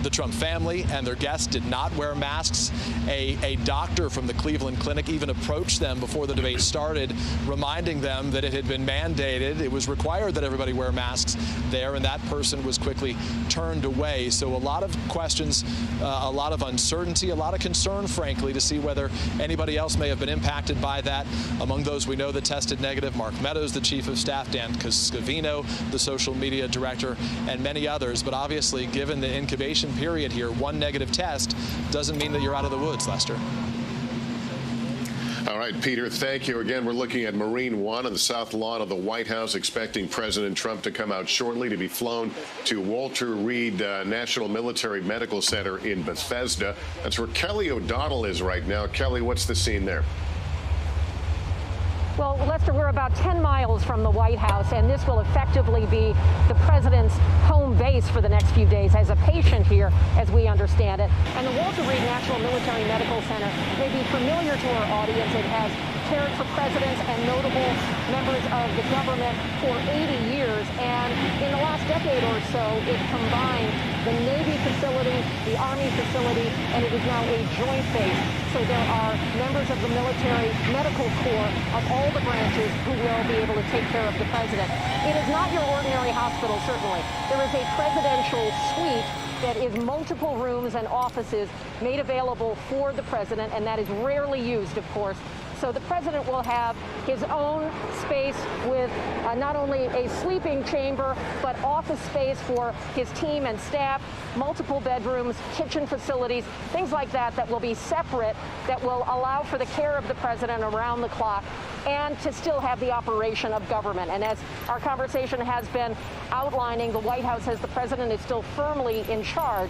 The Trump family and their guests did not wear masks. A doctor from the Cleveland Clinic even approached them before the debate started, reminding them that it had been mandated. It was required that everybody wear masks there, and that person was quickly turned away. So a lot of questions, a lot of uncertainty, a lot of concern, frankly, to see whether anybody else may have been impacted by that. Among those we know that tested negative, Mark Meadows, the chief of staff, Dan Scavino, the social media director, and many others. But obviously, given the incubation period here, one negative test doesn't mean that you're out of the woods, Lester. All right, Peter, thank you. Again, we're looking at Marine One on the south lawn of the White House, expecting President Trump to come out shortly to be flown to Walter Reed National Military Medical Center in Bethesda. That's where Kelly O'Donnell is right now. Kelly, what's the scene there? Well, Lester, we're about 10 miles from the White House, and this will effectively be the president's home base for the next few days as a patient here, as we understand it. And the Walter Reed National Military Medical Center may be familiar to our audience. It has cared for presidents and notable members of the government for 80 years. And in the last decade or so, it combined the Navy facility, the Army facility, and it is now a joint base. So there are members of the military medical corps of all the branches who will be able to take care of the president. It is not your ordinary hospital, certainly. There is a presidential suite that is multiple rooms and offices made available for the president, and that is rarely used, of course. So the president will have his own space with not only a sleeping chamber, but office space for his team and staff, multiple bedrooms, kitchen facilities, things like that that will be separate, that will allow for the care of the president around the clock, and to still have the operation of government. And as our conversation has been outlining, the White House says the president is still firmly in charge.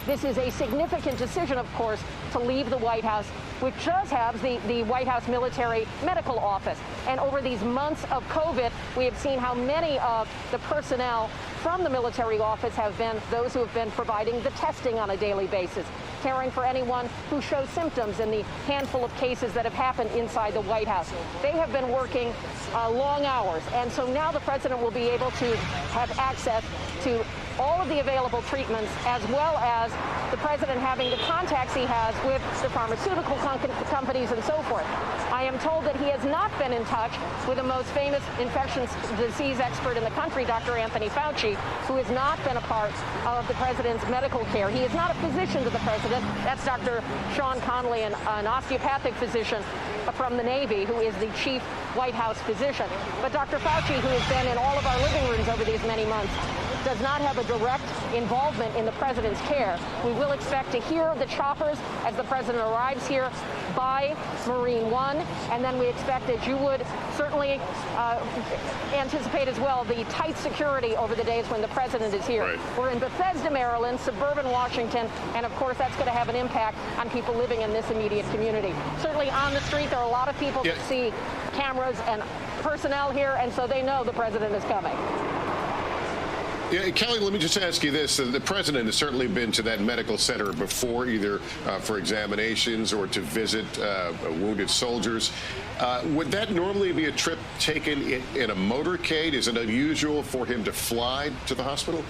This is a significant decision, of course, to leave the White House, which does have the White House Military Medical Office. And over these months of COVID, we have seen how many of the personnel from the military office have been those who have been providing the testing on a daily basis, caring for anyone who shows symptoms in the handful of cases that have happened inside the White House. They have been working long hours, and so now the president will be able to have access to all of the available treatments, as well as the president having the contacts he has with the pharmaceutical companies and so forth. I am told that he has not been in touch with the most famous infectious disease expert in the country, Dr. Anthony Fauci, who has not been a part of the president's medical care. He is not a physician to the president. That's Dr. Sean Conley, an osteopathic physician from the Navy, who is the chief White House physician. But Dr. Fauci, who has been in all of our living rooms over these many months, does not have a direct involvement in the president's care. We will expect to hear the choppers as the president arrives here by Marine One, and then we expect, as you would certainly anticipate as well, the tight security over the days when the president is here. Right. We're in Bethesda, Maryland, suburban Washington, and of course that's going to have an impact on people living in this immediate community. Certainly on the street, there are a lot of people that see cameras and personnel here, and so they know the president is coming. Yeah, Kelly, let me just ask you this. The president has certainly been to that medical center before, either for examinations or to visit wounded soldiers. Would that normally be a trip taken in a motorcade? Is it unusual for him to fly to the hospital?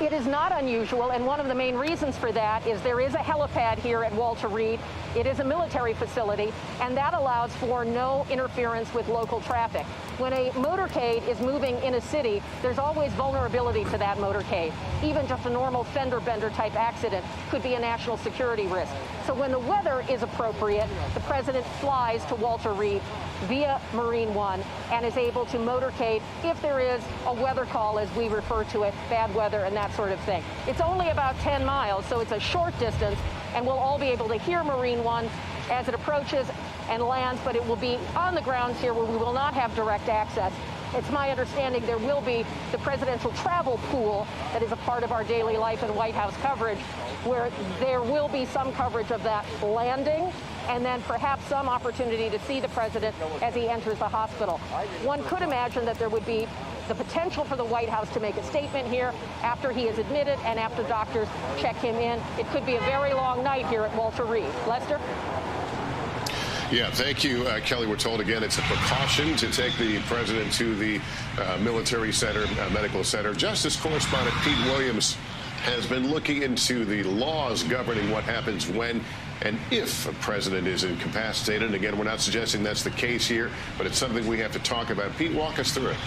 It is not unusual, and one of the main reasons for that is there is a helipad here at Walter Reed. It is a military facility, and that allows for no interference with local traffic. When a motorcade is moving in a city, there's always vulnerability to that motorcade. Even just a normal fender bender type accident could be a national security risk. So when the weather is appropriate, the president flies to Walter Reed via Marine One and is able to motorcade if there is a weather call, as we refer to it, bad weather and that sort of thing. It's only about 10 miles, so it's a short distance, and we'll all be able to hear Marine One as it approaches and lands, but it will be on the grounds here where we will not have direct access. It's my understanding there will be the presidential travel pool that is a part of our daily life and White House coverage, where there will be some coverage of that landing and then perhaps some opportunity to see the president as he enters the hospital. One could imagine that there would be the potential for the White House to make a statement here after he is admitted and after doctors check him in. It could be a very long night here at Walter Reed. Lester? Yeah, thank you, Kelly. We're told again it's a precaution to take the president to the military center, medical center. Justice correspondent Pete Williams has been looking into the laws governing what happens when and if a president is incapacitated. And again, we're not suggesting that's the case here, but it's something we have to talk about. Pete, walk us through it.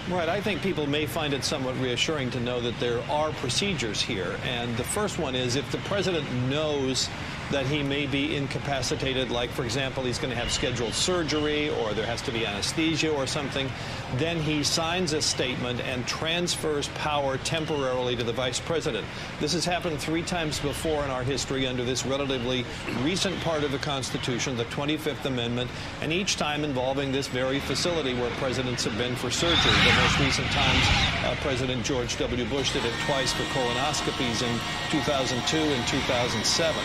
Right. I think people may find it somewhat reassuring to know that there are procedures here. And the first one is if the president knows that he may be incapacitated, like, for example, he's going to have scheduled surgery or there has to be anesthesia or something, then he signs a statement and transfers power temporarily to the vice president. This has happened 3 times before in our history under this relatively recent part of the Constitution, the 25th Amendment, and each time involving this very facility where presidents have been for surgery. The most recent times, President George W. Bush did it twice for colonoscopies in 2002 and 2007.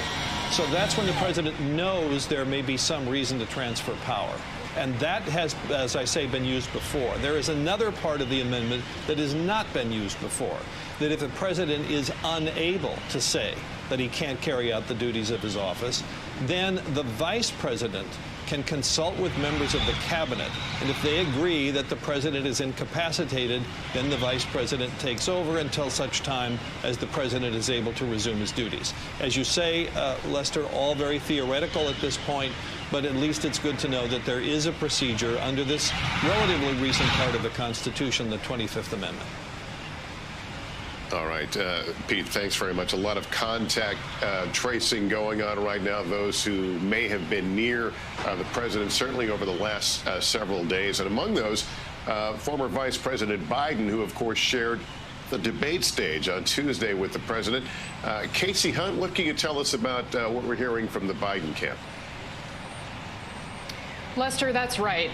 So that's when the president knows there may be some reason to transfer power. And that has, as I say, been used before. There is another part of the amendment that has not been used before, that if the president is unable to say that he can't carry out the duties of his office, then the vice president can consult with members of the cabinet. And if they agree that the president is incapacitated, then the vice president takes over until such time as the president is able to resume his duties. As you say, Lester, all very theoretical at this point, but at least it's good to know that there is a procedure under this relatively recent part of the Constitution, the 25th Amendment. All right, Pete, thanks very much. A lot of contact tracing going on right now. Those who may have been near the president, certainly over the last several days. And among those, former Vice President Biden, who, of course, shared the debate stage on Tuesday with the president. Casey Hunt, what can you tell us about what we're hearing from the Biden camp? Lester, that's right.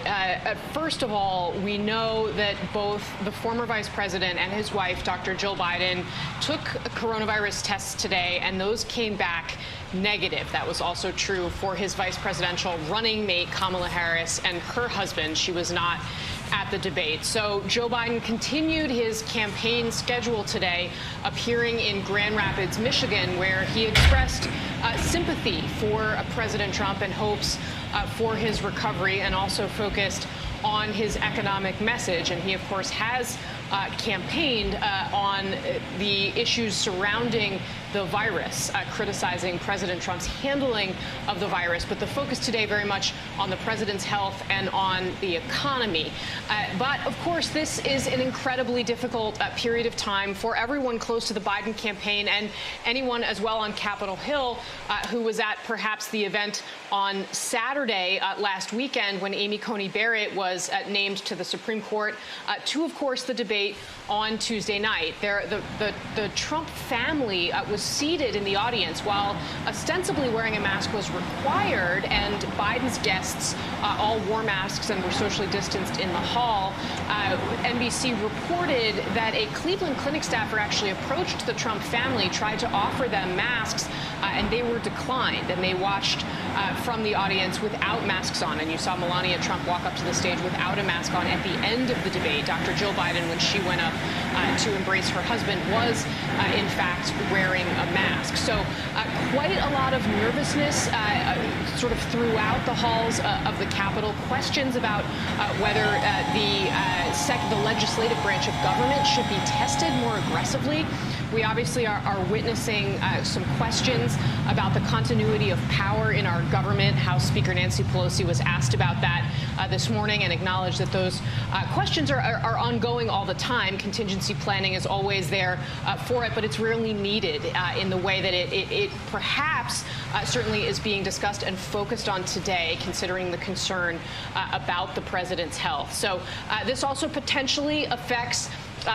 First of all, we know that both the former vice president and his wife, Dr. Jill Biden, took coronavirus tests today, and those came back negative. That was also true for his vice presidential running mate, Kamala Harris, and her husband. She was not at the debate. So Joe Biden continued his campaign schedule today, appearing in Grand Rapids, Michigan, where he expressed sympathy for President Trump and hopes for his recovery, and also focused on his economic message. And he, of course, has campaigned on the issues surrounding the virus, criticizing President Trump's handling of the virus. But the focus today very much on the president's health and on the economy. But, of course, this is an incredibly difficult period of time for everyone close to the Biden campaign and anyone as well on Capitol Hill who was at perhaps the event on Saturday last weekend when Amy Coney Barrett was named to the Supreme Court to, of course, the debate on Tuesday night. The Trump family was seated in the audience while ostensibly wearing a mask was required, and Biden's guests all wore masks and were socially distanced in the hall. NBC reported that a Cleveland Clinic staffer actually approached the Trump family, tried to offer them masks, and they were declined, and they watched from the audience without masks on. And you saw Melania Trump walk up to the stage without a mask on at the end of the debate. Dr. Jill Biden, when she went up to embrace her husband, was in fact wearing a mask. So quite a lot of nervousness sort of throughout the halls of the Capitol. Questions about whether the legislative branch of government should be tested more aggressively. We obviously are witnessing some questions about the continuity of power in our government. House Speaker Nancy Pelosi was asked about that this morning and acknowledged that those questions are ongoing all the time. Contingency planning is always there for it, but it's rarely needed in the way that it perhaps certainly is being discussed and focused on today, considering the concern about the president's health. So this also potentially affects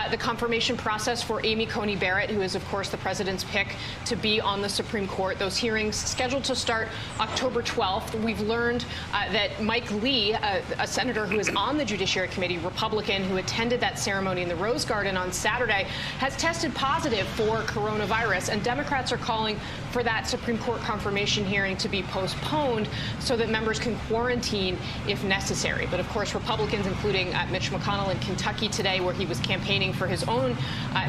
the confirmation process for Amy Coney Barrett, who is, of course, the president's pick to be on the Supreme Court. Those hearings scheduled to start October 12th. We've learned that Mike Lee, a senator who is on the Judiciary Committee, Republican, who attended that ceremony in the Rose Garden on Saturday, has tested positive for coronavirus. And Democrats are calling for that Supreme Court confirmation hearing to be postponed so that members can quarantine if necessary. But, of course, Republicans, including Mitch McConnell in Kentucky today, where he was campaigning campaigning for his own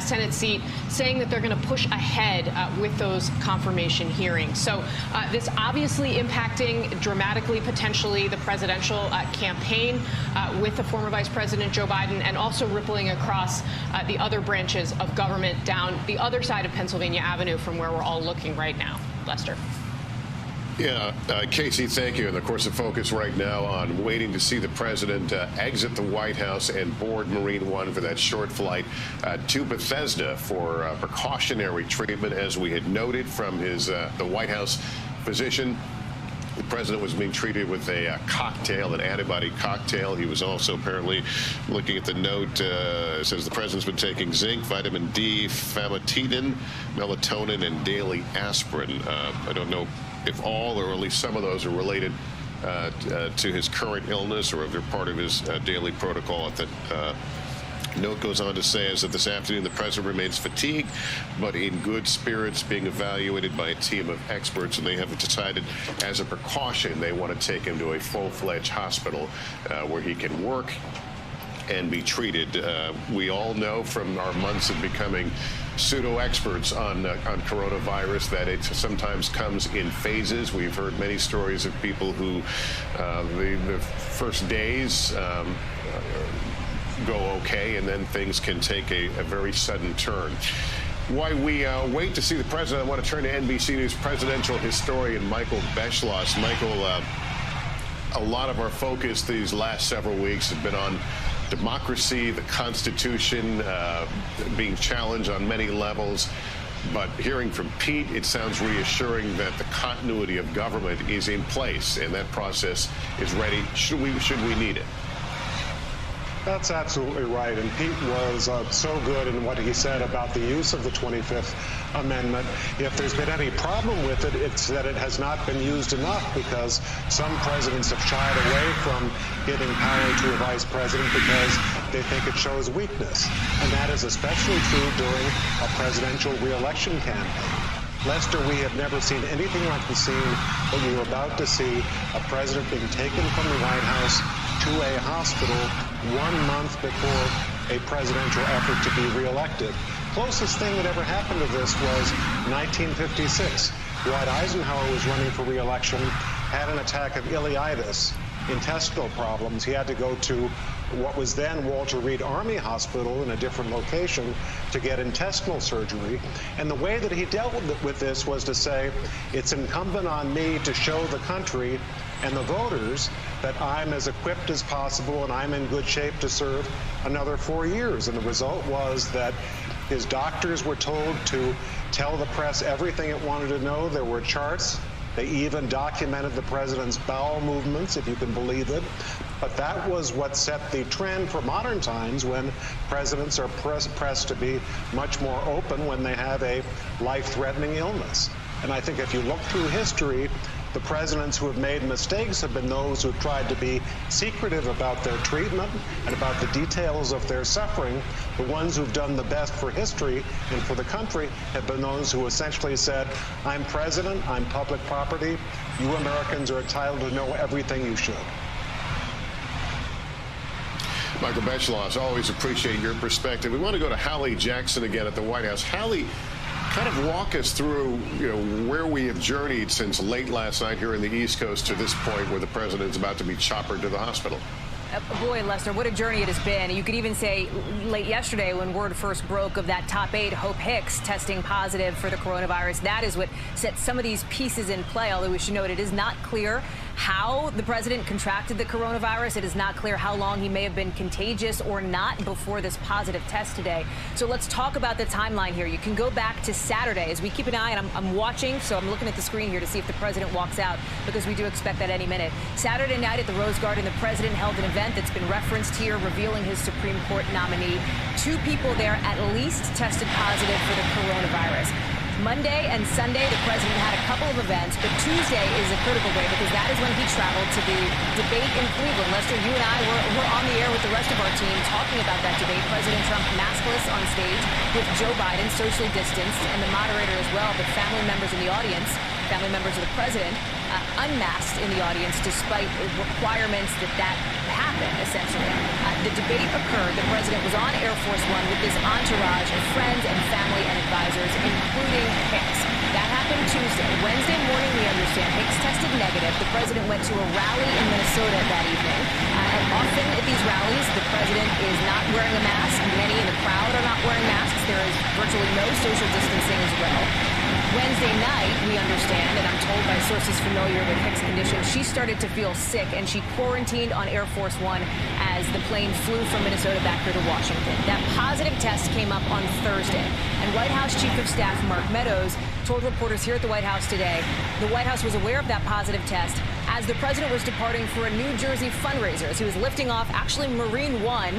Senate seat, saying that they're going to push ahead with those confirmation hearings. So this obviously impacting dramatically, potentially, the presidential campaign with the former Vice President Joe Biden, and also rippling across the other branches of government down the other side of Pennsylvania Avenue from where we're all looking right now. Lester. Yeah, Casey, thank you. And of course, the focus right now on waiting to see the president exit the White House and board Marine One for that short flight to Bethesda for precautionary treatment, as we had noted from his the White House physician. The president was being treated with a cocktail, an antibody cocktail. He was also apparently, looking at the note, it says the president's been taking zinc, vitamin D, famotidine, melatonin, and daily aspirin. I don't know if all or at least some of those are related to his current illness, or if they're part of his daily protocol. That note goes on to say is that this afternoon the president remains fatigued but in good spirits, being evaluated by a team of experts, and they have decided as a precaution they want to take him to a full-fledged hospital where he can work and be treated. We all know from our months of becoming pseudo-experts on coronavirus that it sometimes comes in phases. We've heard many stories of people who the first days go okay, and then things can take a very sudden turn. While we wait to see the president, I want to turn to NBC News presidential historian Michael Beschloss. Michael, a lot of our focus these last several weeks has been on democracy, the Constitution being challenged on many levels. But hearing from Pete, it sounds reassuring that the continuity of government is in place and that process is ready should we need it. That's absolutely right. And Pete was so good in what he said about the use of the 25th Amendment. If there's been any problem with it, it's that it has not been used enough, because some presidents have shied away from giving power to a vice president because they think it shows weakness. And that is especially true during a presidential re-election campaign. Lester, we have never seen anything like the scene that we were about to see, a president being taken from the White House to a hospital 1 month before a presidential effort to be reelected. Closest thing that ever happened to this was 1956. Dwight Eisenhower was running for reelection, had an attack of ileitis, intestinal problems. He had to go to what was then Walter Reed Army Hospital in a different location to get intestinal surgery. And the way that he dealt with this was to say, it's incumbent on me to show the country and the voters that I'm as equipped as possible and I'm in good shape to serve another 4 years. And the result was that his doctors were told to tell the press everything it wanted to know. There were charts. They even documented the president's bowel movements, if you can believe it. But that was what set the trend for modern times, when presidents are pressed to be much more open when they have a life-threatening illness. And I think if you look through history, the presidents who have made mistakes have been those who have tried to be secretive about their treatment and about the details of their suffering. The ones who've done the best for history and for the country have been those who essentially said, I'm president, I'm public property, you Americans are entitled to know everything you should. Michael Beschloss, always appreciate your perspective. We want to go to Hallie Jackson again at the White House. Hallie, kind of walk us through, where we have journeyed since late last night here in the East Coast to this point where the president's about to be choppered to the hospital. Boy, Lester, what a journey it has been. You could even say late yesterday, when word first broke of that top aide, Hope Hicks, testing positive for the coronavirus, that is what set some of these pieces in play, although we should note it is not clear how the president contracted the coronavirus. It is not clear how long he may have been contagious or not before this positive test today. So let's talk about the timeline here. You can go back to Saturday as we keep an eye, and I'm watching, so I'm looking at the screen here to see if the president walks out, because we do expect that any minute. Saturday night at the Rose Garden, the president held an event that's been referenced here, revealing his Supreme Court nominee. 2 people there at least tested positive for the coronavirus. Monday and Sunday, the president had a couple of events, but Tuesday is a critical day because that is when he traveled to the debate in Cleveland. Lester, you and I were on the air with the rest of our team talking about that debate. President Trump maskless on stage with Joe Biden, socially distanced, and the moderator as well, but family members in the audience, family members of the president, unmasked in the audience, despite requirements that happen happen, essentially. The debate occurred. The president was on Air Force One with his entourage of friends and family and advisors, including Hicks. That happened Tuesday. Wednesday morning, we understand, Hicks tested negative. The president went to a rally in Minnesota that evening. And often at these rallies, the president is not wearing a mask. Many in the crowd are not wearing masks. There is virtually no social distancing as well. Wednesday night, we understand, and I'm told by sources familiar with Hicks' condition, she started to feel sick, and she quarantined on Air Force One as the plane flew from Minnesota back here to Washington. That positive test came up on Thursday, and White House Chief of Staff Mark Meadows told reporters here at the White House today the White House was aware of that positive test as the president was departing for a New Jersey fundraiser. As he was lifting off, actually, Marine One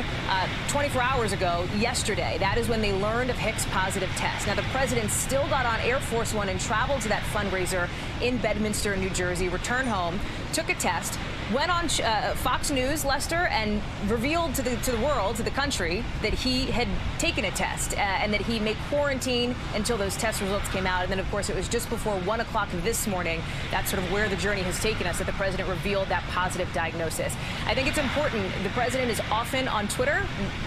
24 hours ago, yesterday. That is when they learned of Hicks' positive test. Now, the president still got on Air Force One and traveled to that fundraiser in Bedminster, New Jersey, returned home, took a test, went on Fox News, Lester, and revealed to the world, to the country, that he had taken a test and that he may quarantine until those test results came out. And then, of course, it was just before 1 o'clock this morning. That's sort of where the journey has taken us, that the president revealed that positive diagnosis. I think it's important. The president is often on Twitter.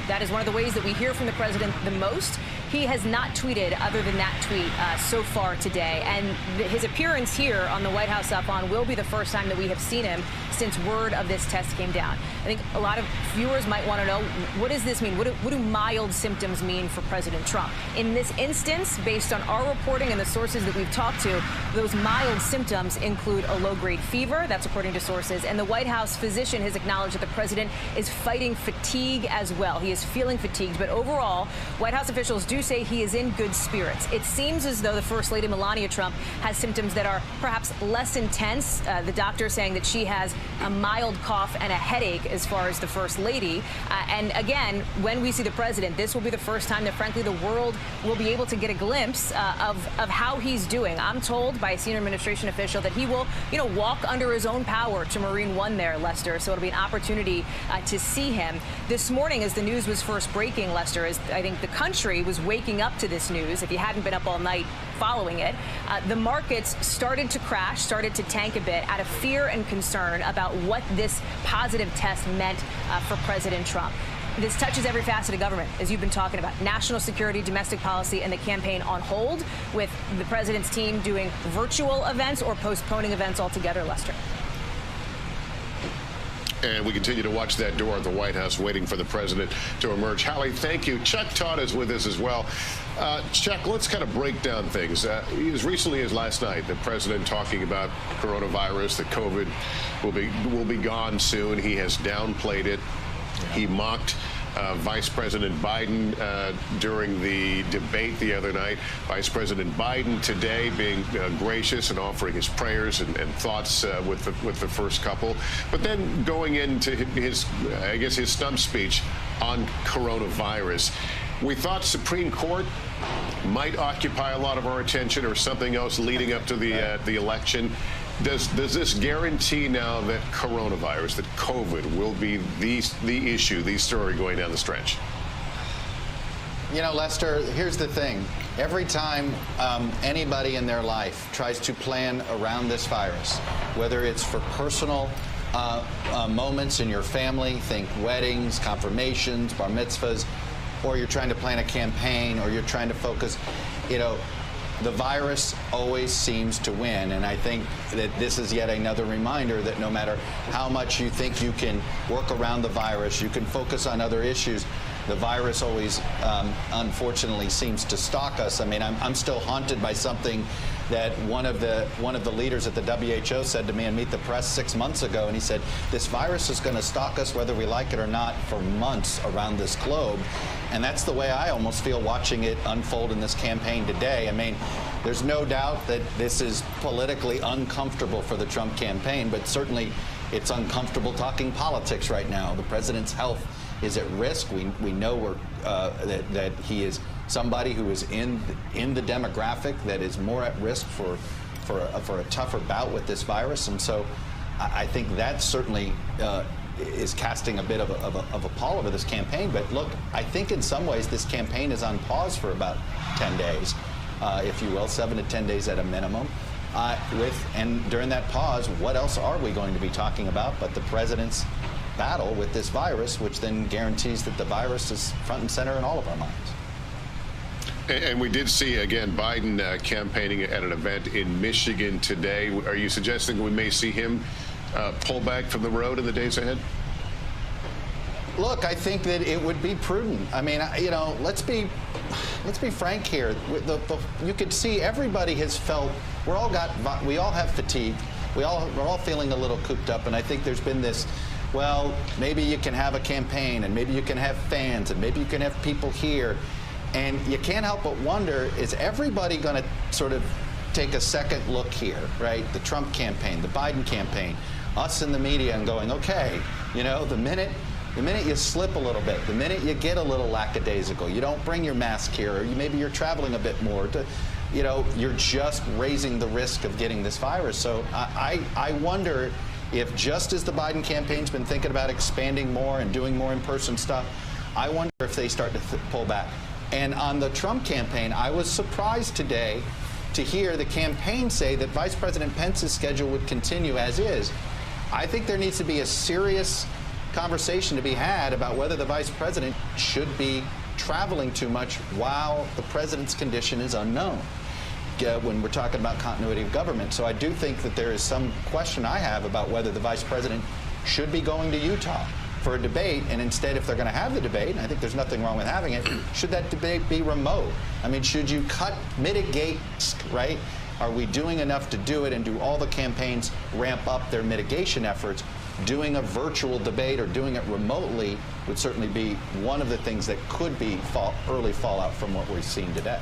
That is one of the ways that we hear from the president the most. He has not tweeted other than that tweet so far today. And his appearance here on the White House Up On will be the first time that we have seen him since word of this test came down. I think a lot of viewers might want to know, what does this mean? What do mild symptoms mean for President Trump? In this instance, based on our reporting and the sources that we've talked to, those mild symptoms include a low-grade fever. That's according to sources. And the White House physician has acknowledged that the president is fighting fatigue as well. He is feeling fatigued. But overall, White House officials do say he is in good spirits. It seems as though the First Lady Melania Trump has symptoms that are perhaps less intense. The doctor saying that she has a mild cough and a headache as far as the First Lady. And again, when we see the president, this will be the first time that, frankly, the world will be able to get a glimpse of how he's doing. I'm told by a senior administration official that he will, walk under his own power to Marine One there, Lester. So it'll be an opportunity to see him. This morning, as the news was first breaking, Lester, as I think the country was waking up to this news, if you hadn't been up all night following it, the markets started to crash, started to tank a bit out of fear and concern about what this positive test meant for President Trump. This touches every facet of government, as you've been talking about. National security, domestic policy, and the campaign on hold, with the president's team doing virtual events or postponing events altogether, Lester. And we continue to watch that door at the White House, waiting for the president to emerge. Hallie, thank you. Chuck Todd is with us as well. Chuck, let's kind of break down things. As recently as last night, the president talking about coronavirus, that COVID will be gone soon. He has downplayed it. He mocked Vice President Biden during the debate the other night. Vice President Biden today being gracious and offering his prayers and thoughts with the first couple, but then going into his stump speech on coronavirus. We thought Supreme Court might occupy a lot of our attention, or something else leading up to the election. Does this guarantee now that coronavirus, that COVID, will be the issue, the story going down the stretch? Lester, here's the thing. Every time anybody in their life tries to plan around this virus, whether it's for personal moments in your family, think weddings, confirmations, bar mitzvahs, or you're trying to plan a campaign, or you're trying to focus, the virus always seems to win. And I think that this is yet another reminder that no matter how much you think you can work around the virus, you can focus on other issues, the virus always, unfortunately, seems to stalk us. I mean, I'm still haunted by something that one of the leaders at the WHO said to me in Meet the Press 6 months ago, and he said, this virus is going to stalk us whether we like it or not for months around this globe. And that's the way I almost feel watching it unfold in this campaign today. I mean, there's no doubt that this is politically uncomfortable for the Trump campaign, but certainly it's uncomfortable talking politics right now. The president's health is at risk. We know that he is somebody who is in the demographic that is more at risk for a tougher bout with this virus. And so I think that certainly is casting a bit of a pall over this campaign. But look, I think in some ways this campaign is on pause for about 10 days, if you will, 7 to 10 days at a minimum. And during that pause, what else are we going to be talking about but the president's battle with this virus, which then guarantees that the virus is front and center in all of our minds. And we did see, again, Biden campaigning at an event in Michigan today. Are you suggesting we may see him pull back from the road in the days ahead? Look, I think that it would be prudent. I mean, you know, let's be frank here. You could see everybody has felt we all have fatigue. We're all feeling a little cooped up, and I think there's been this. Well, maybe you can have a campaign, and maybe you can have fans, and maybe you can have people here. And you can't help but wonder, is everybody going to sort of take a second look here, right? The Trump campaign, the Biden campaign, us in the media, and going, okay, you know, the minute you slip a little bit, the minute you get a little lackadaisical, you don't bring your mask here, or maybe you're traveling a bit more, you know, you're just raising the risk of getting this virus. So I wonder if, just as the Biden campaign's been thinking about expanding more and doing more in-person stuff, I wonder if they start to pull back. And on the Trump campaign, I was surprised today to hear the campaign say that Vice President Pence's schedule would continue as is. I think there needs to be a serious conversation to be had about whether the vice president should be traveling too much while the president's condition is unknown when we're talking about continuity of government. So I do think that there is some question I have about whether the vice president should be going to Utah for a debate, and instead, if they're going to have the debate, and I think there's nothing wrong with having it, should that debate be remote? I mean, should you mitigate, right? Are we doing enough to do it, and do all the campaigns ramp up their mitigation efforts? Doing a virtual debate or doing it remotely would certainly be one of the things that could be early fallout from what we've seen today.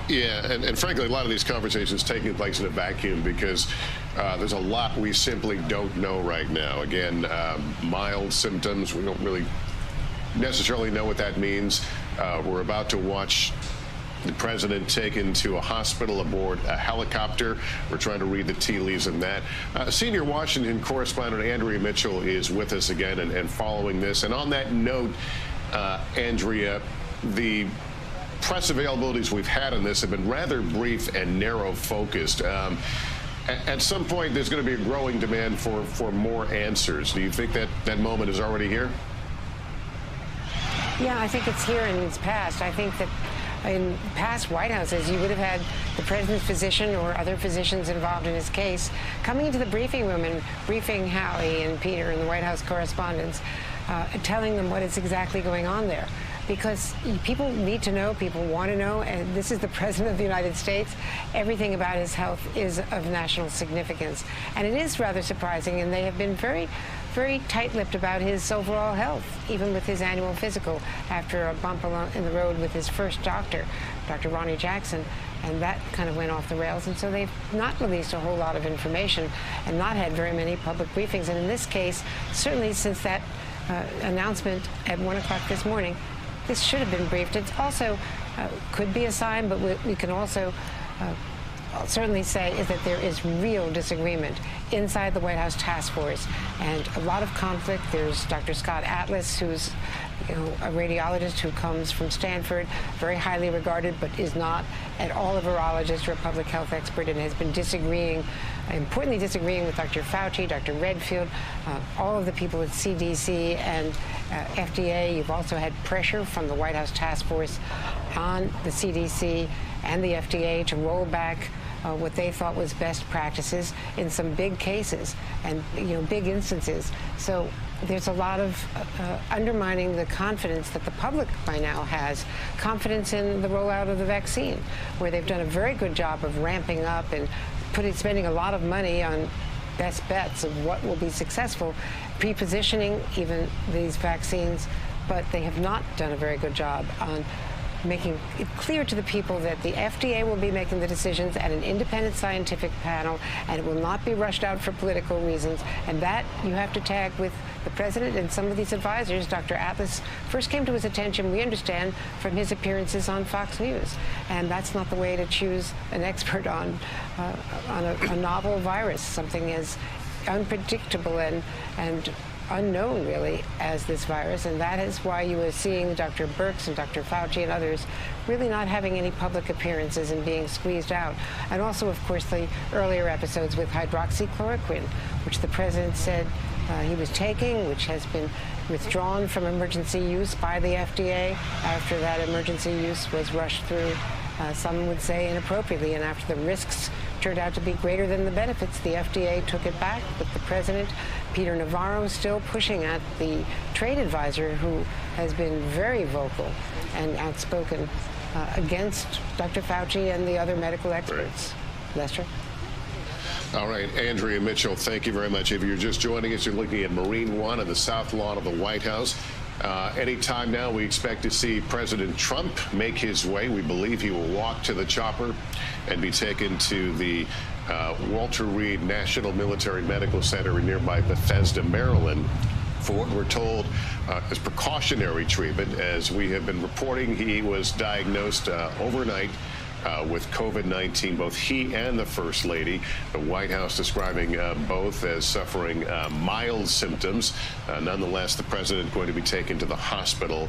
Yeah, and frankly, a lot of these conversations taking place in a vacuum because there's a lot we simply don't know right now. Again, mild symptoms, we don't really necessarily know what that means. We're about to watch the president taken to a hospital aboard a helicopter. We're trying to read the tea leaves in that. Senior Washington correspondent Andrea Mitchell is with us again and following this. And on that note, Andrea, the press availabilities we've had on this have been rather brief and narrow focused. At some point, there's going to be a growing demand for more answers. Do you think that moment is already here? Yeah, I think it's here and it's past. I think that in past White Houses, you would have had the president's physician or other physicians involved in his case coming into the briefing room and briefing Hallie and Peter and the White House correspondents, telling them what is exactly going on there. Because people need to know, people want to know, and this is the President of the United States. Everything about his health is of national significance. And it is rather surprising, and they have been very, very tight-lipped about his overall health, even with his annual physical after a bump in the road with his first doctor, Dr. Ronnie Jackson, and that kind of went off the rails. And so they've not released a whole lot of information and not had very many public briefings. And in this case, certainly since that announcement at 1 o'clock this morning, this should have been briefed. It also could be a sign, but we can also certainly say is that there is real disagreement inside the White House task force and a lot of conflict. There's Dr. Scott Atlas, who's a radiologist who comes from Stanford, very highly regarded, but is not at all a virologist or a public health expert, and has been importantly disagreeing with Dr. Fauci, Dr. Redfield, all of the people at CDC and FDA. You've also had pressure from the White House task force on the CDC and the FDA to roll back what they thought was best practices in some big cases and big instances. So there's a lot of undermining the confidence that the public by now has, confidence in the rollout of the vaccine, where they've done a very good job of ramping up and spending a lot of money on best bets of what will be successful, pre-positioning even these vaccines, but they have not done a very good job on making it clear to the people that the FDA will be making the decisions at an independent scientific panel, and it will not be rushed out for political reasons. And that you have to tag with the president and some of these advisors. Dr. Atlas first came to his attention, we understand, from his appearances on Fox News. And that's not the way to choose an expert on a novel virus, something as unpredictable and unknown, really, as this virus. And that is why you were seeing Dr. Birx and Dr. Fauci and others really not having any public appearances and being squeezed out. And also, of course, the earlier episodes with hydroxychloroquine, which the president said he was taking, which has been withdrawn from emergency use by the FDA after that emergency use was rushed through, some would say inappropriately, and after the risks turned out to be greater than the benefits, the FDA took it back, with the president, Peter Navarro, still pushing at the trade advisor, who has been very vocal and outspoken against Dr. Fauci and the other medical experts. Right. Lester? All right, Andrea Mitchell, thank you very much. If you're just joining us, you're looking at Marine One on the south lawn of the White House. Anytime now, we expect to see President Trump make his way. We believe he will walk to the chopper and be taken to the Walter Reed National Military Medical Center in nearby Bethesda, Maryland, for what we're told is precautionary treatment. As we have been reporting, he was diagnosed overnight with COVID-19, both he and the First Lady. The White House describing both as suffering mild symptoms. Nonetheless, the president going to be taken to the hospital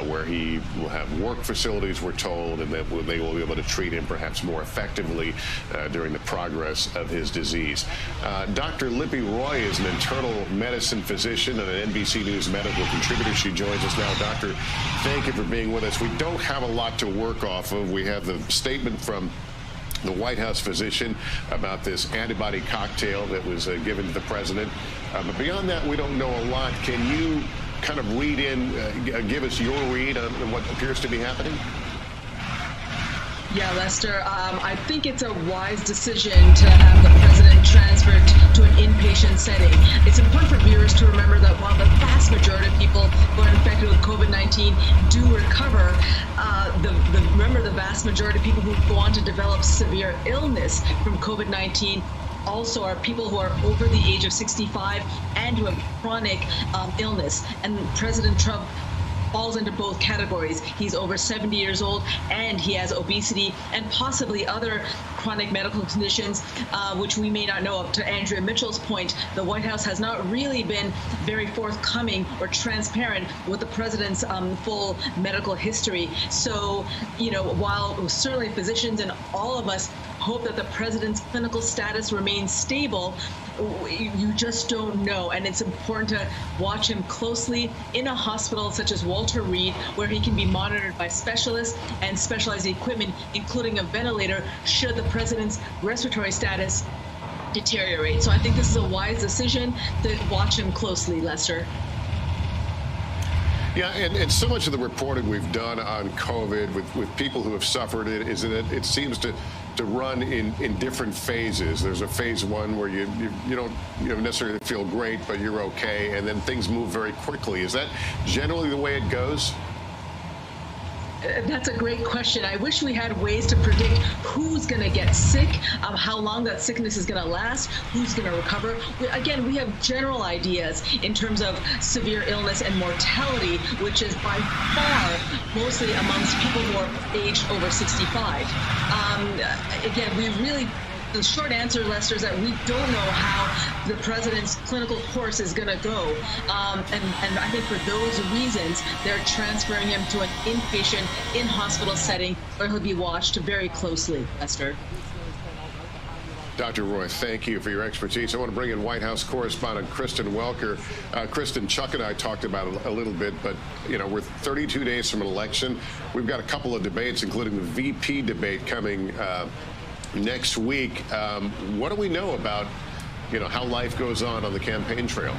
where he will have work facilities, we're told, and that they will be able to treat him perhaps more effectively during the progress of his disease. Dr. Lippy Roy is an internal medicine physician and an NBC News medical contributor. She joins us now. Doctor, thank you for being with us. We don't have a lot to work off of. We have the statement from the White House physician about this antibody cocktail that was given to the president. But beyond that, we don't know a lot. Can you kind of read in, give us your read on what appears to be happening? Yeah, Lester, I think it's a wise decision to have the president transferred to an inpatient setting. It's important for viewers to remember that while the vast majority of people who are infected with COVID-19 do recover, remember the vast majority of people who go on to develop severe illness from COVID-19 also are people who are over the age of 65 and who have chronic illness. And President Trump falls into both categories. He's over 70 years old and he has obesity and possibly other chronic medical conditions, which we may not know of. To Andrea Mitchell's point, the White House has not really been very forthcoming or transparent with the president's full medical history. So, while certainly physicians and all of us hope that the president's clinical status remains stable, you just don't know. And it's important to watch him closely in a hospital such as Walter Reed, where he can be monitored by specialists and specialized equipment, including a ventilator, should the president's respiratory status deteriorate. So I think this is a wise decision to watch him closely, Lester. Yeah, and so much of the reporting we've done on COVID with people who have suffered it is that it seems to run in different phases. There's a phase one where you don't necessarily feel great, but you're okay, and then things move very quickly. Is that generally the way it goes? That's a great question. I wish we had ways to predict who's going to get sick, how long that sickness is going to last, who's going to recover. Again, we have general ideas in terms of severe illness and mortality, which is by far mostly amongst people who are aged over 65. Again, the short answer, Lester, is that we don't know how the president's clinical course is going to go. And I think for those reasons, they're transferring him to an inpatient, in-hospital setting where he'll be watched very closely, Lester. Dr. Roy, thank you for your expertise. I want to bring in White House correspondent Kristen Welker. Kristen, Chuck and I talked about it a little bit, but, we're 32 days from an election. We've got a couple of debates, including the VP debate coming next week. What do we know about, how life goes on the campaign trail?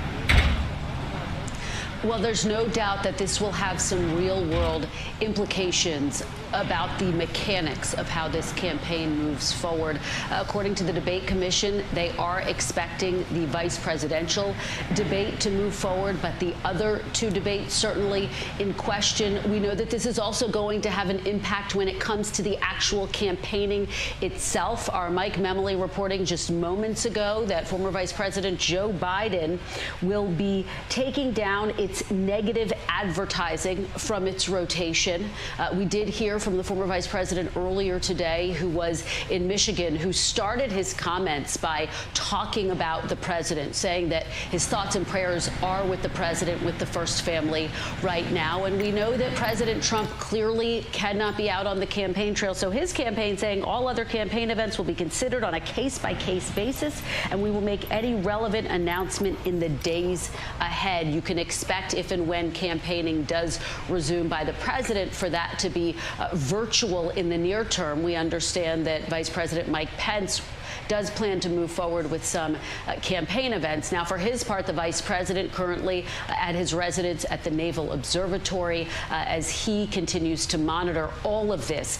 Well, there's no doubt that this will have some real-world implications about the mechanics of how this campaign moves forward. According to the Debate Commission, they are expecting the vice presidential debate to move forward, but the other two debates certainly in question. We know that this is also going to have an impact when it comes to the actual campaigning itself. Our Mike Memoli reporting just moments ago that former Vice President Joe Biden will be taking down its negative advertising from its rotation. We did hear from the former vice president earlier today, who was in Michigan, who started his comments by talking about the president, saying that his thoughts and prayers are with the president, with the first family right now. And we know that President Trump clearly cannot be out on the campaign trail. So his campaign saying all other campaign events will be considered on a case-by-case basis, and we will make any relevant announcement in the days ahead. You can expect, if and when campaigning does resume by the president, for that to be virtual in the near term. We understand that Vice President Mike Pence does plan to move forward with some campaign events. Now, for his part, the vice president currently at his residence at the Naval Observatory as he continues to monitor all of this.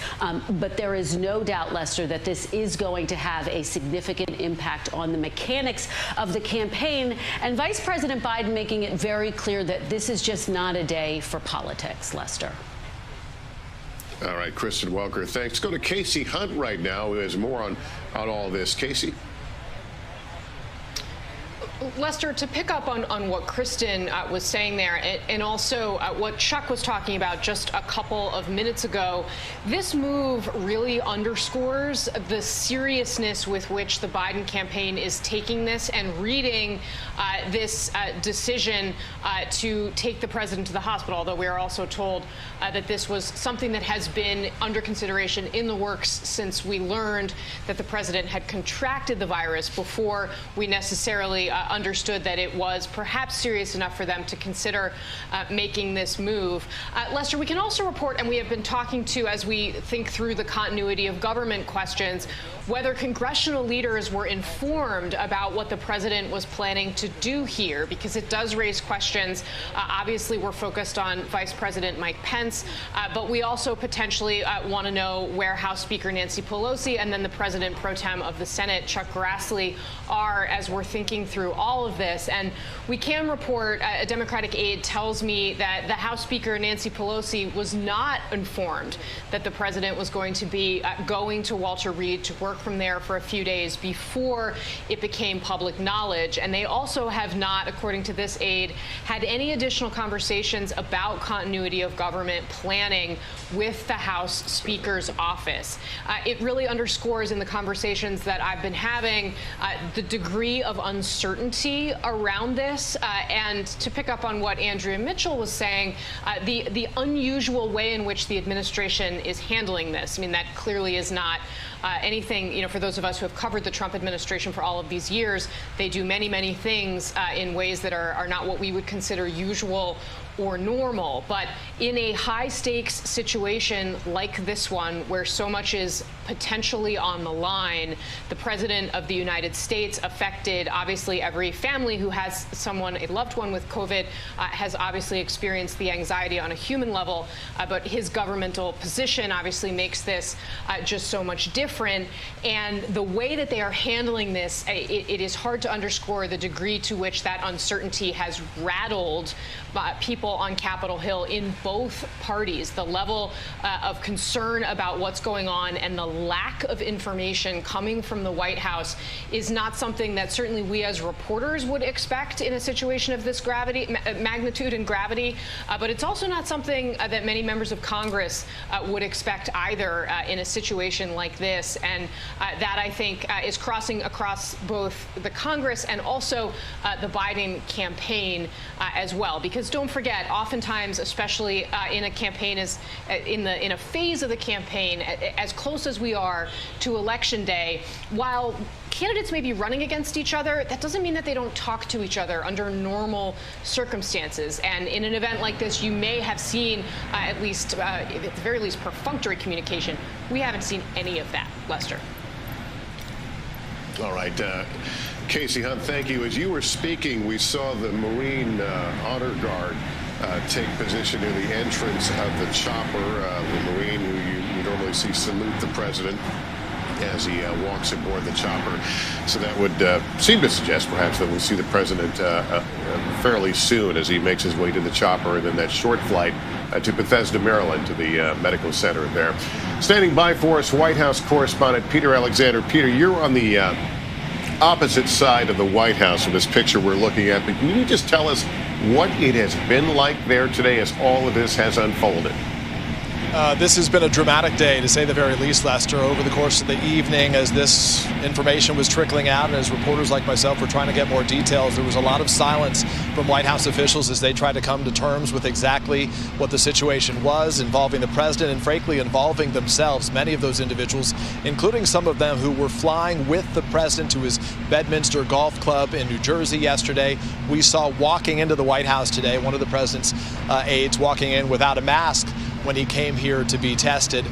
But there is no doubt, Lester, that this is going to have a significant impact on the mechanics of the campaign. And Vice President Biden making it very clear that this is just not a day for politics, Lester. All right, Kristen Welker, thanks. Go to Casey Hunt right now, who has more on all this. Casey? Lester, to pick up on what Kristen was saying there, and also what Chuck was talking about just a couple of minutes ago, this move really underscores the seriousness with which the Biden campaign is taking this and reading this decision to take the president to the hospital, although we are also told that this was something that has been under consideration in the works since we learned that the president had contracted the virus before we necessarily understood that it was perhaps serious enough for them to consider making this move. Lester, we can also report, and we have been talking to, as we think through the continuity of government questions, whether congressional leaders were informed about what the president was planning to do here, because it does raise questions. Obviously, we're focused on Vice President Mike Pence, but we also potentially want to know where House Speaker Nancy Pelosi and then the President pro tem of the Senate, Chuck Grassley, are as we're thinking through all of this. And we can report, a Democratic aide tells me that the House Speaker Nancy Pelosi was not informed that the president was going to be going to Walter Reed to work from there for a few days before it became public knowledge. And they also have not, according to this aide, had any additional conversations about continuity of government planning with the House Speaker's office. It really underscores in the conversations that I've been having the degree of uncertainty around this. And to pick up on what Andrea Mitchell was saying, the unusual way in which the administration is handling this. I mean, that clearly is not anything, for those of us who have covered the Trump administration for all of these years. They do many, many things in ways that are not what we would consider usual or normal. But in a high stakes situation like this one, where so much is potentially on the line, the president of the United States affected, obviously every family who has someone, a loved one with COVID, has obviously experienced the anxiety on a human level, but his governmental position obviously makes this just so much different. And the way that they are handling this, it is hard to underscore the degree to which that uncertainty has rattled people on Capitol Hill in both parties. The level of concern about what's going on and the lack of information coming from the White House is not something that certainly we as reporters would expect in a situation of this magnitude and gravity, but it's also not something that many members of Congress would expect either in a situation like this. And that, I think, is crossing across both the Congress and also the Biden campaign as well. Because don't forget, oftentimes, especially in a campaign, in a phase of the campaign, as close as we are to Election Day, while candidates may be running against each other, that doesn't mean that they don't talk to each other under normal circumstances. And in an event like this, you may have seen at the very least, perfunctory communication. We haven't seen any of that, Lester. All right. Casey Hunt, thank you. As you were speaking, we saw the Marine Honor Guard take position near the entrance of the chopper. The Marine who you normally see salute the president as he walks aboard the chopper. So that would seem to suggest perhaps that we'll see the president fairly soon as he makes his way to the chopper, and then that short flight to Bethesda, Maryland, to the medical center there. Standing by for us, White House correspondent Peter Alexander. Peter, you're on the opposite side of the White House in this picture we're looking at, but can you just tell us what it has been like there today as all of this has unfolded? This has been a dramatic day, to say the very least, Lester. Over the course of the evening, as this information was trickling out and as reporters like myself were trying to get more details, there was a lot of silence from White House officials as they tried to come to terms with exactly what the situation was involving the president and, frankly, involving themselves. Many of those individuals, including some of them who were flying with the president to his Bedminster Golf Club in New Jersey yesterday, we saw walking into the White House today, one of the president's aides walking in without a mask when he came here to be tested.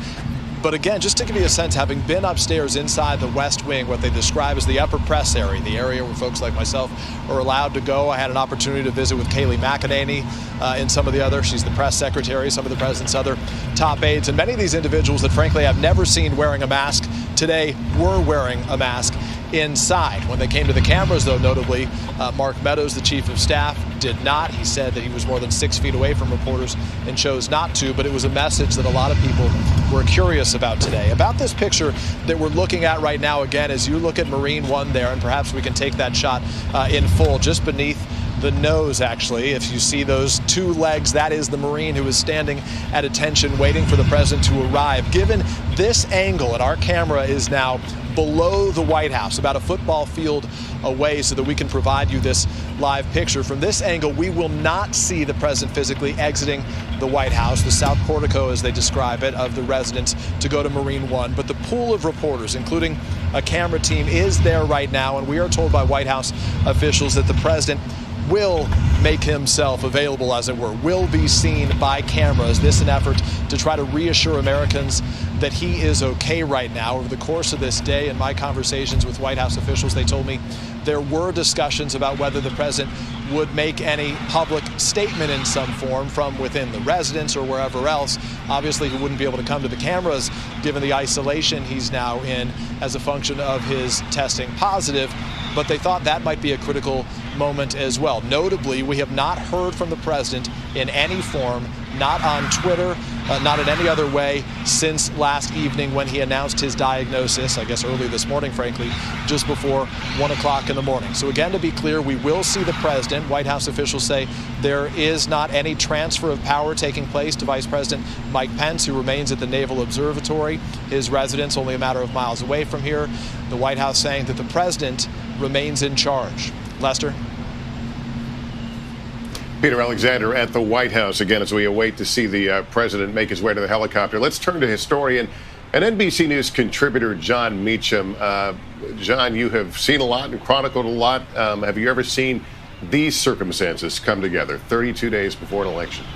But again, just to give you a sense, having been upstairs inside the West Wing, what they describe as the upper press area, the area where folks like myself are allowed to go. I had an opportunity to visit with Kayleigh McEnany and some of the other, she's the press secretary, some of the president's other top aides. And many of these individuals that frankly I've never seen wearing a mask today were wearing a mask inside. When they came to the cameras, though, notably, Mark Meadows, the chief of staff, did not. He said that he was more than 6 feet away from reporters and chose not to, but it was a message that a lot of people were curious about today. About this picture that we're looking at right now, again, as you look at Marine One there, and perhaps we can take that shot in full, just beneath the nose, actually. If you see those two legs, that is the Marine who is standing at attention waiting for the president to arrive. Given this angle, and our camera is now below the White House, about a football field away, so that we can provide you this live picture. From this angle, we will not see the president physically exiting the White House, the South Portico, as they describe it, of the residence to go to Marine One. But the pool of reporters, including a camera team, is there right now, and we are told by White House officials that the president will make himself available, as it were, will be seen by cameras. This an effort to try to reassure Americans that he is okay right now. Over the course of this day, in my conversations with White House officials, they told me there were discussions about whether the president would make any public statement in some form from within the residence or wherever else. Obviously, he wouldn't be able to come to the cameras given the isolation he's now in as a function of his testing positive, but they thought that might be a critical moment as well. Notably, we have not heard from the president in any form, not on Twitter, not in any other way, since last evening when he announced his diagnosis, I guess early this morning, frankly, just before 1 o'clock in the morning. So again, to be clear, we will see the president. White House officials say there is not any transfer of power taking place to Vice President Mike Pence, who remains at the Naval Observatory, his residence only a matter of miles away from here. The White House saying that the president remains in charge. Lester? Peter Alexander at the White House again as we await to see the president make his way to the helicopter. Let's turn to historian and NBC News contributor John Meacham. John, you have seen a lot and chronicled a lot. Have you ever seen these circumstances come together 32 days before an election?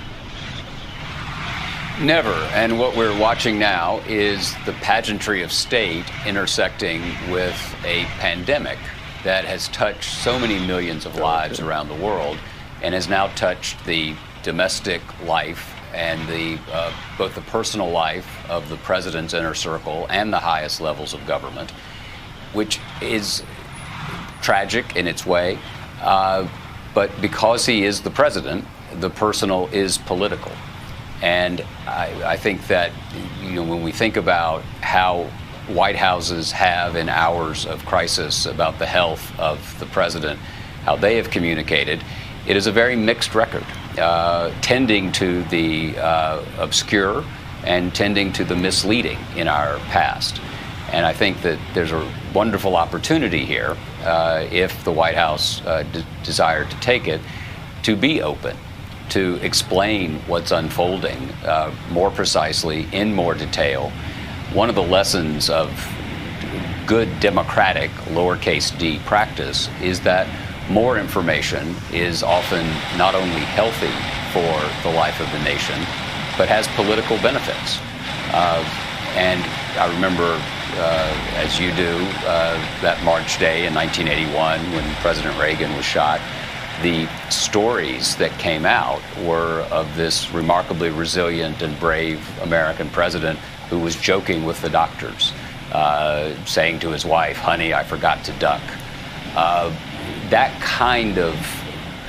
Never. And what we're watching now is the pageantry of state intersecting with a pandemic that has touched so many millions of lives around the world, and has now touched the domestic life and the both the personal life of the president's inner circle and the highest levels of government, which is tragic in its way. But because he is the president, the personal is political. And I think that, you know, when we think about how White Houses have in hours of crisis about the health of the president, how they have communicated, it is a very mixed record, tending to the obscure and tending to the misleading in our past. And I think that there's a wonderful opportunity here, if the White House desired to take it, to be open, to explain what's unfolding more precisely, in more detail. One of the lessons of good democratic lowercase d practice is that more information is often not only healthy for the life of the nation, but has political benefits. And I remember, as you do, that March day in 1981 when President Reagan was shot, the stories that came out were of this remarkably resilient and brave American president who was joking with the doctors, saying to his wife, "Honey, I forgot to duck." That kind of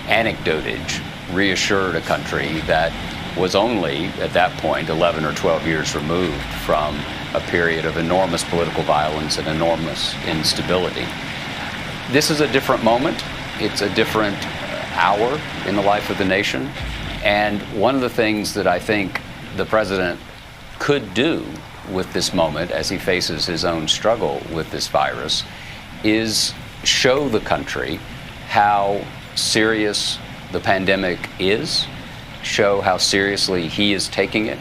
anecdotage reassured a country that was only, at that point, 11 or 12 years removed from a period of enormous political violence and enormous instability. This is a different moment. It's a different hour in the life of the nation. And one of the things that I think the president could do with this moment as he faces his own struggle with this virus is show the country how serious the pandemic is, show how seriously he is taking it,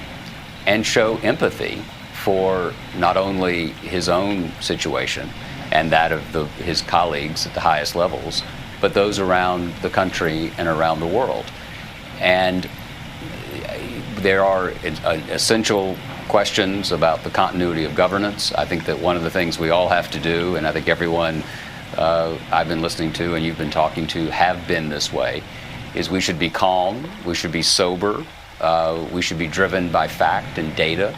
and show empathy for not only his own situation and that of his colleagues at the highest levels, but those around the country and around the world. And there are essential questions about the continuity of governance. I think that one of the things we all have to do, and I think everyone I've been listening to and you've been talking to have been this way, is we should be calm, we should be sober, we should be driven by fact and data.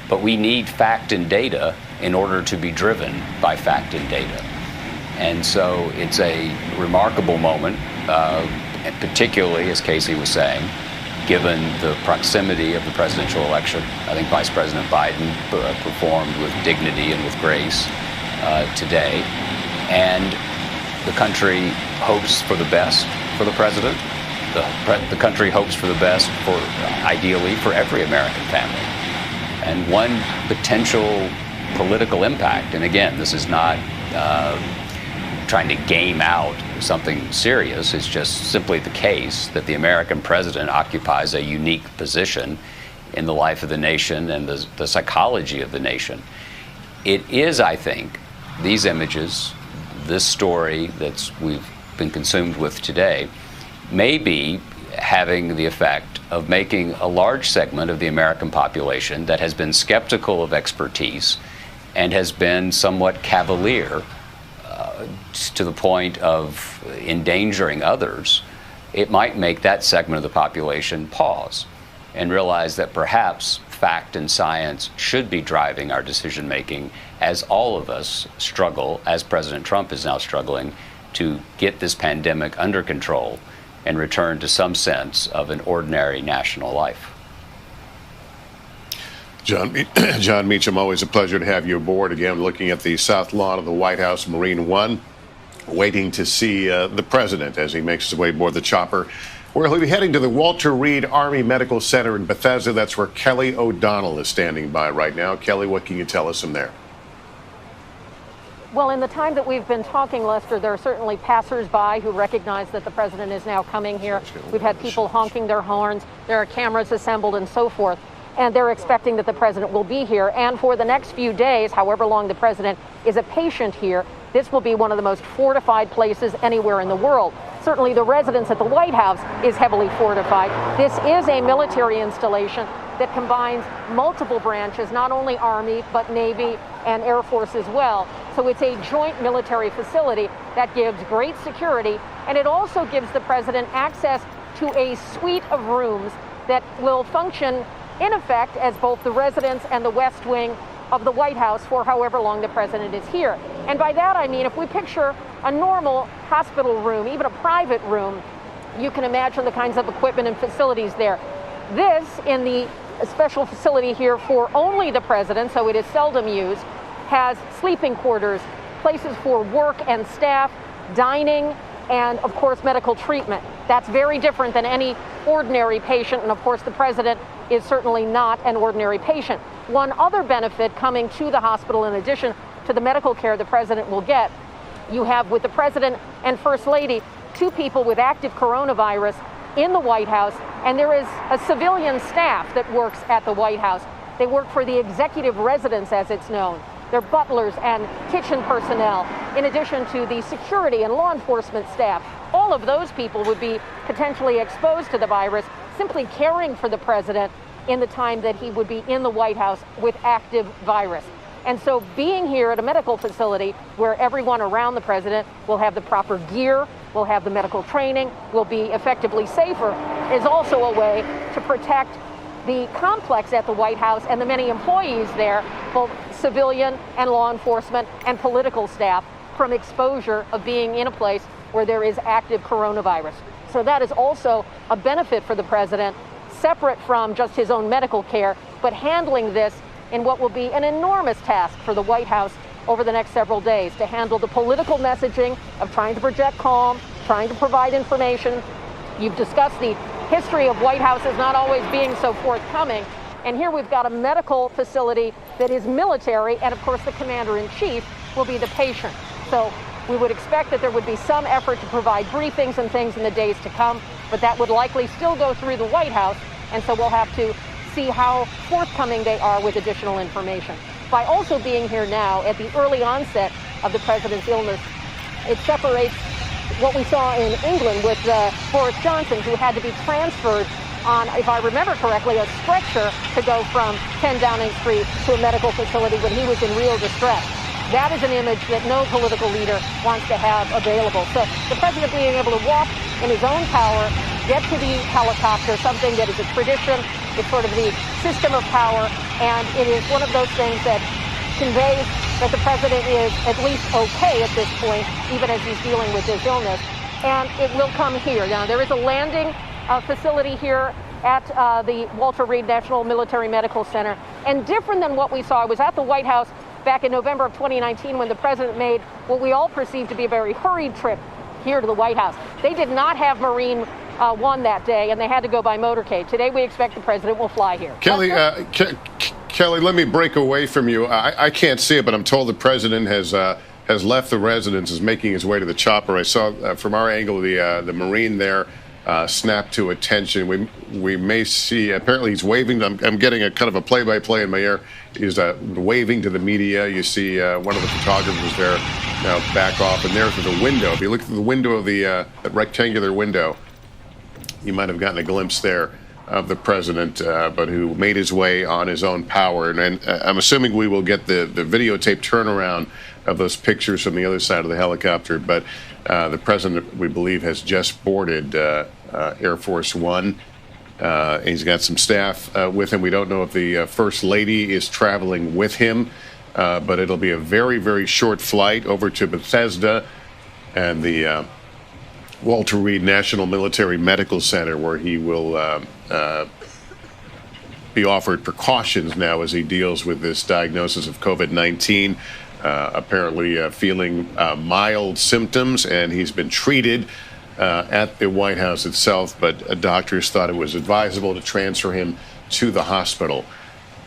But we need fact and data in order to be driven by fact and data. And so it's a remarkable moment, and particularly, as Casey was saying, given the proximity of the presidential election. I think Vice President Biden performed with dignity and with grace today. And the country hopes for the best for the president. The country hopes for the best for, ideally, for every American family. And one potential political impact, and again, this is not trying to game out something serious, it's just simply the case that the American president occupies a unique position in the life of the nation and the psychology of the nation. It is, I think, these images, this story that we've been consumed with today, may be having the effect of making a large segment of the American population that has been skeptical of expertise and has been somewhat cavalier to the point of endangering others. It might make that segment of the population pause and realize that perhaps fact and science should be driving our decision making as all of us struggle, as President Trump is now struggling, to get this pandemic under control and return to some sense of an ordinary national life. John Meacham, always a pleasure to have you aboard. Again, looking at the south lawn of the White House, Marine One, waiting to see the president as he makes his way aboard the chopper, where he'll be heading to the Walter Reed Army Medical Center in Bethesda. That's where Kelly O'Donnell is standing by right now. Kelly, what can you tell us from there? Well, in the time that we've been talking, Lester, there are certainly passersby who recognize that the president is now coming here. We've had people honking their horns. There are cameras assembled and so forth. And they're expecting that the president will be here. And for the next few days, however long the president is a patient here, this will be one of the most fortified places anywhere in the world. Certainly the residence at the White House is heavily fortified. This is a military installation that combines multiple branches, not only Army, but Navy and Air Force as well. So it's a joint military facility that gives great security, and it also gives the president access to a suite of rooms that will function in effect as both the residence and the West Wing of the White House for however long the president is here. And by that I mean, if we picture a normal hospital room, even a private room, you can imagine the kinds of equipment and facilities there. This, in the special facility here for only the president, so it is seldom used, has sleeping quarters, places for work and staff, dining, and of course medical treatment. That's very different than any ordinary patient, and of course the president is certainly not an ordinary patient. One other benefit coming to the hospital, in addition to the medical care the president will get, you have with the president and First Lady, two people with active coronavirus in the White House, and there is a civilian staff that works at the White House. They work for the executive residence, as it's known. They're butlers and kitchen personnel, in addition to the security and law enforcement staff. All of those people would be potentially exposed to the virus, simply caring for the president in the time that he would be in the White House with active virus. And so being here at a medical facility where everyone around the president will have the proper gear, will have the medical training, will be effectively safer, is also a way to protect the complex at the White House and the many employees there, both civilian and law enforcement and political staff, from exposure of being in a place where there is active coronavirus. So that is also a benefit for the president, separate from just his own medical care, but handling this in what will be an enormous task for the White House over the next several days, to handle the political messaging of trying to project calm, trying to provide information. You've discussed the history of White Houses not always being so forthcoming, And here we've got a medical facility that is military, and of course the commander-in-chief will be the patient. So we would expect that there would be some effort to provide briefings and things in the days to come, but that would likely still go through the White House, and so we'll have to see how forthcoming they are with additional information. By also being here now at the early onset of the president's illness, it separates what we saw in England with Boris Johnson, who had to be transferred on, if I remember correctly, a stretcher to go from 10 Downing Street to a medical facility when he was in real distress. That is an image that no political leader wants to have available. So the president being able to walk in his own power, get to the helicopter, something that is a tradition, it's sort of the system of power, and it is one of those things that conveys that the president is at least okay at this point, even as he's dealing with his illness. And it will come here. Now, there is a landing facility here at the Walter Reed National Military Medical Center. And different than what we saw, I was at the White House back in November of 2019 when the president made what we all perceived to be a very hurried trip here to the White House. They did not have Marine One that day, and they had to go by motorcade. Today, we expect the president will fly here. Kelly, Kelly, let me break away from you. I can't see it, but I'm told the president has left the residence, is making his way to the chopper. I saw from our angle the Marine there snap to attention. We may see, apparently he's waving. I'm getting a kind of a play-by-play in my ear. He's waving to the media. You see one of the photographers there now back off, and there's the window. If you look through the window of the rectangular window, you might have gotten a glimpse there of the president, but who made his way on his own power. And I'm assuming we will get the videotape turnaround of those pictures from the other side of the helicopter. But the president, we believe, has just boarded Air Force One. He's got some staff with him. We don't know if the First Lady is traveling with him, but it'll be a very, very short flight over to Bethesda and the Walter Reed National Military Medical Center, where he will be offered precautions now as he deals with this diagnosis of COVID-19. Apparently feeling mild symptoms, and he's been treated at the White House itself, but doctors thought it was advisable to transfer him to the hospital.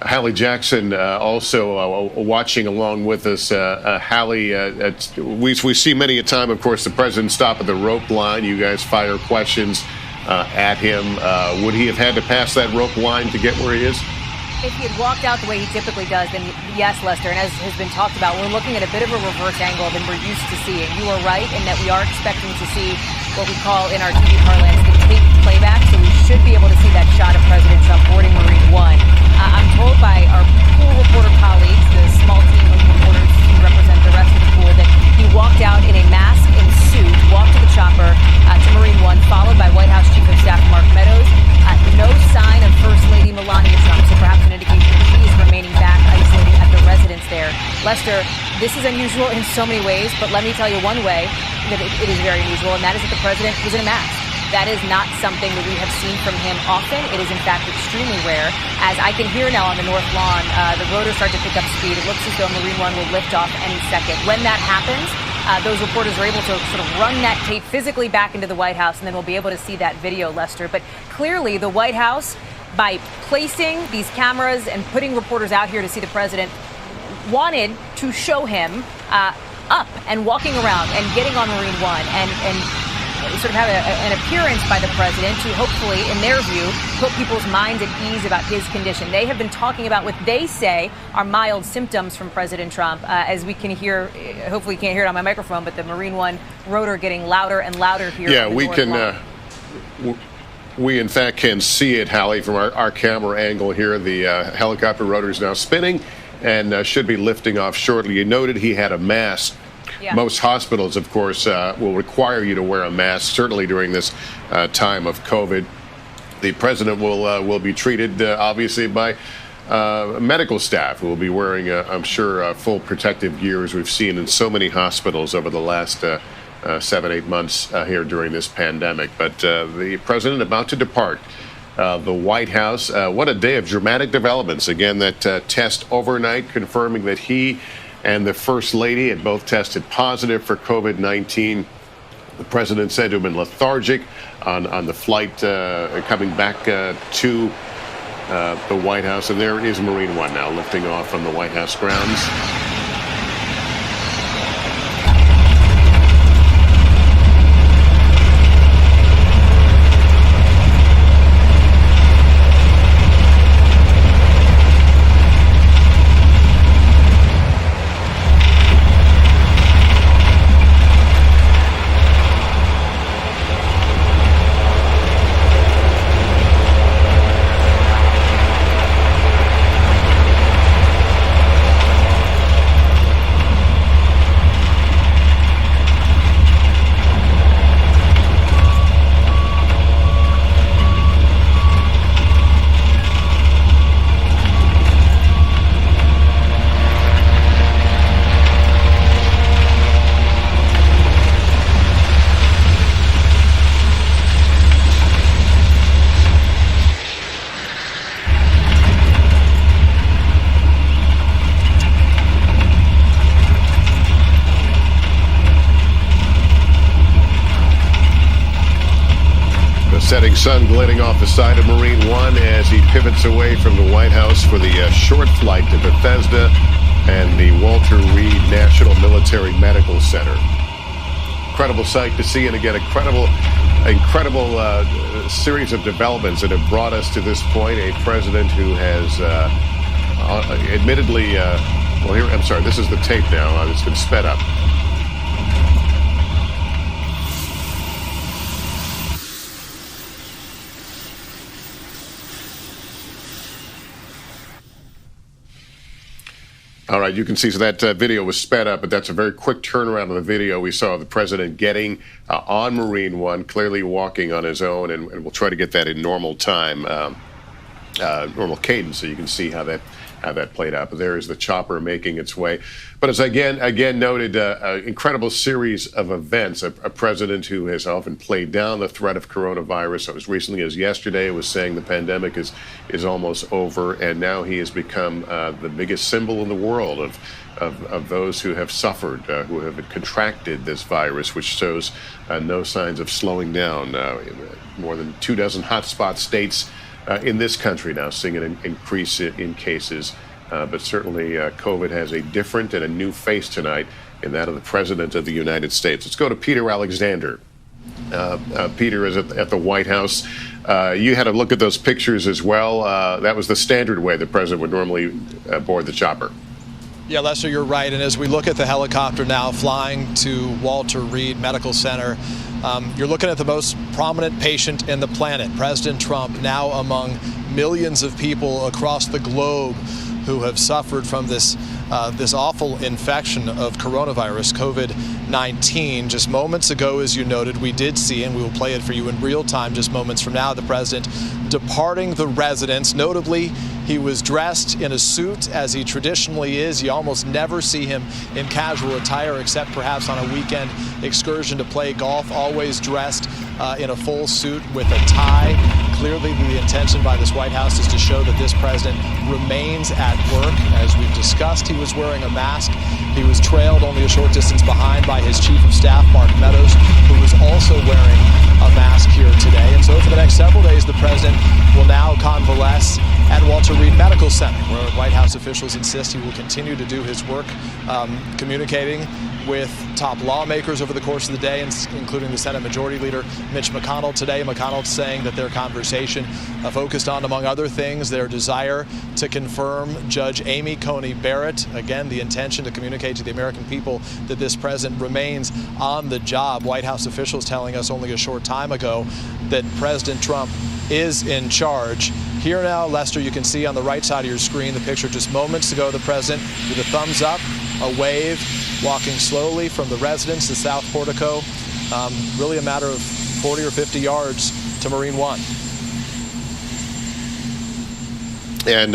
Hallie Jackson also watching along with us. Hallie, we see many a time, of course, the president stop at the rope line. You guys fire questions at him. Would he have had to pass that rope line to get where he is? If he had walked out the way he typically does, then yes, Lester, and as has been talked about, we're looking at a bit of a reverse angle than we're used to seeing. You are right in that we are expecting to see what we call in our TV parlance the tape playback, so we should be able to see that shot of President Trump boarding Marine One. I'm told by our pool reporter colleagues, the small team of reporters who represent the rest of the pool, that he walked out in a mask and suit, walked to the chopper to Marine One, followed by White House Chief of Staff Mark Meadows. No sign of First Lady Melania Trump, so perhaps an indication that she is remaining back isolated at the residence there. Lester, this is unusual in so many ways, but let me tell you one way that it is very unusual, and that is that the president was in a mask. That is not something that we have seen from him often. It is, in fact, extremely rare. As I can hear now on the North Lawn, the rotors start to pick up speed. It looks as though Marine One will lift off any second. When that happens, those reporters are able to sort of run that tape physically back into the White House, and then we'll be able to see that video, Lester. But clearly, the White House, by placing these cameras and putting reporters out here to see the president, wanted to show him up and walking around and getting on Marine One and sort of have an appearance by the president to hopefully, in their view, put people's minds at ease about his condition. They have been talking about what they say are mild symptoms from President Trump, as we can hear. Hopefully you can't hear it on my microphone, but the Marine One rotor getting louder and louder here. Yeah, we can. We, in fact, can see it, Hallie, from our camera angle here. The helicopter rotor is now spinning and should be lifting off shortly. You noted he had a mask. Yeah. Most hospitals, of course, will require you to wear a mask, certainly during this time of COVID. The president will be treated, obviously, by medical staff who will be wearing, I'm sure, full protective gear, as we've seen in so many hospitals over the last 7-8 months here during this pandemic. But the president about to depart the White House. What a day of dramatic developments. Again, that test overnight confirming that he and the First Lady had both tested positive for COVID-19. The president said to have been lethargic on the flight coming back to the White House. And there is Marine One now lifting off from the White House grounds. Setting sun glinting off the side of Marine One as he pivots away from the White House for the short flight to Bethesda and the Walter Reed National Military Medical Center. Incredible sight to see, and again, incredible series of developments that have brought us to this point. A president who has admittedly, well, here, I'm sorry, this is the tape now. It's been sped up. All right, you can see, so that video was sped up, but that's a very quick turnaround of the video. We saw the president getting on Marine One, clearly walking on his own, and we'll try to get that in normal time, normal cadence, so you can see how that played out. But there is the chopper making its way. But as again noted, an incredible series of events. A president who has often played down the threat of coronavirus. As recently as yesterday, was saying the pandemic is almost over, and now he has become the biggest symbol in the world of those who have suffered, who have contracted this virus, which shows no signs of slowing down. More than 24 hotspot states in this country now seeing an increase in cases. But certainly COVID has a different and a new face tonight, in that of the President of the United States. Let's go to Peter Alexander. Peter is at the White House. You had a look at those pictures as well. That was the standard way the President would normally board the chopper. Yeah, Lester, you're right. And as we look at the helicopter now flying to Walter Reed Medical Center, you're looking at the most prominent patient in the planet, President Trump, now among millions of people across the globe who have suffered from this awful infection of coronavirus, COVID-19. Just moments ago, as you noted, we did see, and we will play it for you in real time just moments from now, the president departing the residence. Notably, he was dressed in a suit, as he traditionally is. You almost never see him in casual attire, except perhaps on a weekend excursion to play golf, always dressed in a full suit with a tie. Clearly, the intention by this White House is to show that this president remains at work. As we've discussed, he was wearing a mask. He was trailed only a short distance behind by his chief of staff, Mark Meadows, who was also wearing a mask here today. And so for the next several days, the president will now convalesce at Walter Reed Medical Center, where White House officials insist he will continue to do his work, communicating with top lawmakers over the course of the day, including the Senate Majority Leader Mitch McConnell today. McConnell saying that their conversation focused on, among other things, their desire to confirm Judge Amy Coney Barrett. Again, the intention to communicate to the American people that this president remains on the job. White House officials telling us only a short time ago that President Trump is in charge. Here now, Lester, you can see on the right side of your screen the picture just moments ago, the president with a thumbs up, a wave, walking slowly from the residence, the South Portico, really a matter of 40 or 50 yards to Marine One. And